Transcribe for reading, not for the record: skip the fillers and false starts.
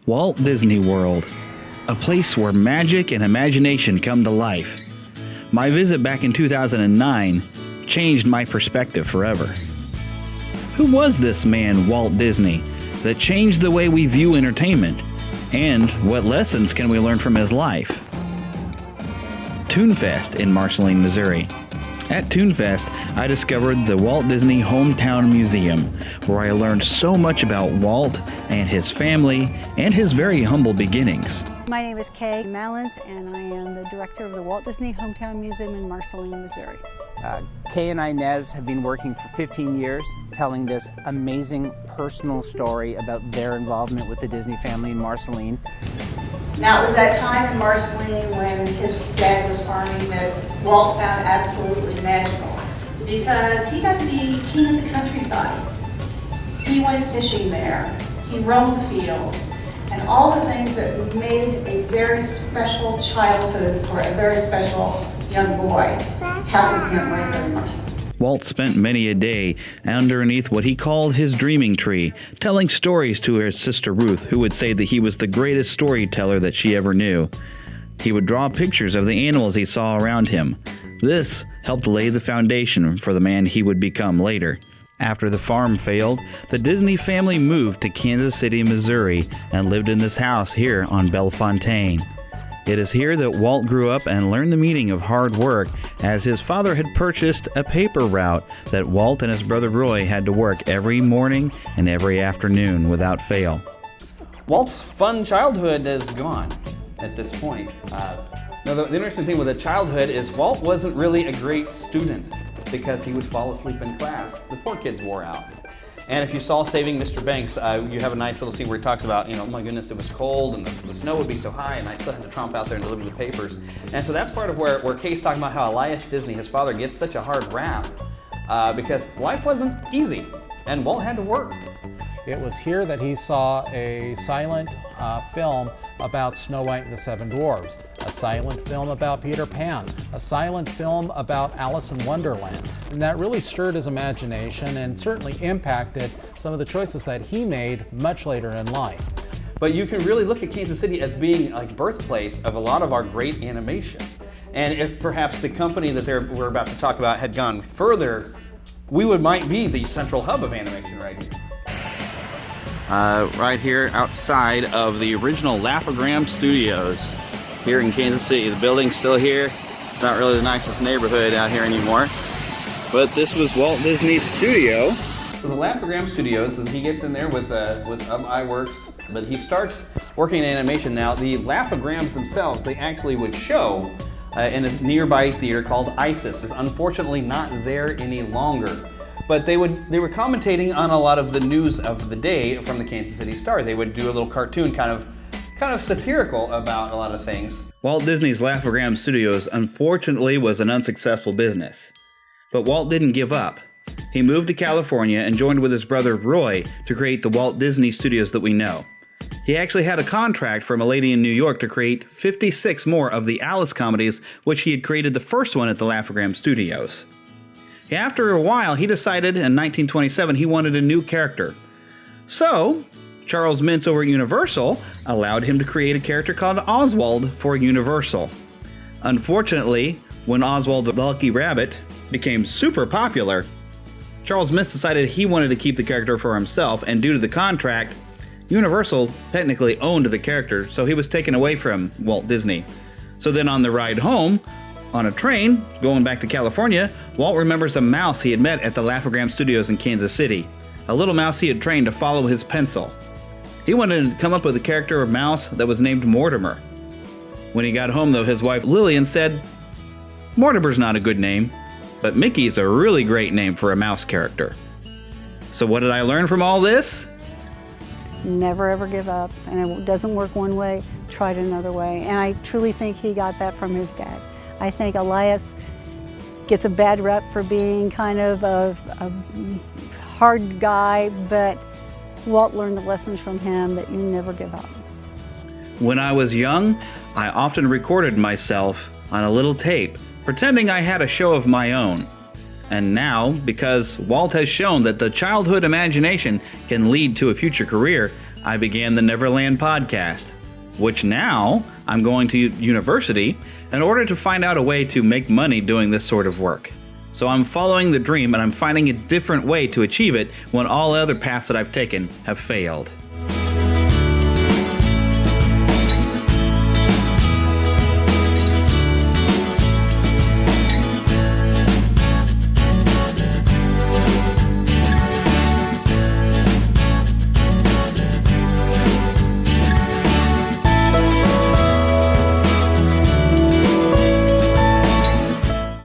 Walt Disney World, a place where magic and imagination come to life. My visit back in 2009 changed my perspective forever. Who was this man, Walt Disney, that changed the way we view entertainment? And what lessons can we learn from his life? Toonfest in Marceline, Missouri. At Toonfest, I discovered the Walt Disney Hometown Museum, where I learned so much about Walt and his family and his very humble beginnings. My name is Kay Malins, and I am the director of the Walt Disney Hometown Museum in Marceline, Missouri. Kay and Inez have been working for 15 years telling this amazing personal story about their involvement with the Disney family in Marceline. Now, it was that time in Marceline when his dad was farming that Walt found absolutely magical, because he got to be king of the countryside. He went fishing there, he roamed the fields, and all the things that made a very special childhood for a very special young boy happened to him right there in Marceline. Walt spent many a day underneath what he called his dreaming tree, telling stories to his sister Ruth, who would say that he was the greatest storyteller that she ever knew. He would draw pictures of the animals he saw around him. This helped lay the foundation for the man he would become later. After the farm failed, the Disney family moved to Kansas City, Missouri, and lived in this house here on Bellefontaine. It is here that Walt grew up and learned the meaning of hard work, as his father had purchased a paper route that Walt and his brother Roy had to work every morning and every afternoon without fail. Walt's fun childhood is gone at this point. Now the interesting thing with the childhood is Walt wasn't really a great student because he would fall asleep in class. The poor kids wore out. And if you saw Saving Mr. Banks, you have a nice little scene where he talks about, oh my goodness, it was cold and the snow would be so high and I still had to tromp out there and deliver the papers. And so that's part of where Kay's talking about how Elias Disney, his father, gets such a hard rap because life wasn't easy and Walt had to work. It was here that he saw a silent film about Snow White and the Seven Dwarfs, a silent film about Peter Pan, a silent film about Alice in Wonderland. And that really stirred his imagination and certainly impacted some of the choices that he made much later in life. But you can really look at Kansas City as being like birthplace of a lot of our great animation. And if perhaps the company that we're about to talk about had gone further, we might be the central hub of animation right here. Right here outside of the original Laughogram Studios here in Kansas City. The building's still here. It's not really the nicest neighborhood out here anymore. But this was Walt Disney's studio. So the Laughogram Studios, as he gets in there with iWorks, but he starts working in animation now. The Laughograms themselves, they actually would show in a nearby theater called ISIS. It's unfortunately not there any longer. But they were commentating on a lot of the news of the day from the Kansas City Star. They would do a little cartoon kind of satirical about a lot of things. Walt Disney's Laughogram Studios unfortunately was an unsuccessful business. But Walt didn't give up. He moved to California and joined with his brother Roy to create the Walt Disney Studios that we know. He actually had a contract from a lady in New York to create 56 more of the Alice comedies, which he had created the first one at the Laughogram Studios. After a while, he decided in 1927 he wanted a new character. So, Charles Mintz over at Universal allowed him to create a character called Oswald for Universal. Unfortunately, when Oswald the Lucky Rabbit became super popular, Charles Mintz decided he wanted to keep the character for himself, and due to the contract, Universal technically owned the character, so he was taken away from Walt Disney. So then on the ride home, on a train, going back to California, Walt remembers a mouse he had met at the Laughogram Studios in Kansas City. A little mouse he had trained to follow his pencil. He wanted to come up with a character of mouse that was named Mortimer. When he got home though, his wife Lillian said, "Mortimer's not a good name, but Mickey's a really great name for a mouse character." So what did I learn from all this? Never ever give up, and it doesn't work one way, try it another way. And I truly think he got that from his dad. I think Elias gets a bad rep for being kind of a hard guy, but Walt learned the lessons from him that you never give up. When I was young, I often recorded myself on a little tape, pretending I had a show of my own. And now, because Walt has shown that the childhood imagination can lead to a future career, I began the Neverland podcast, which now I'm going to university in order to find out a way to make money doing this sort of work. So I'm following the dream and I'm finding a different way to achieve it when all other paths that I've taken have failed.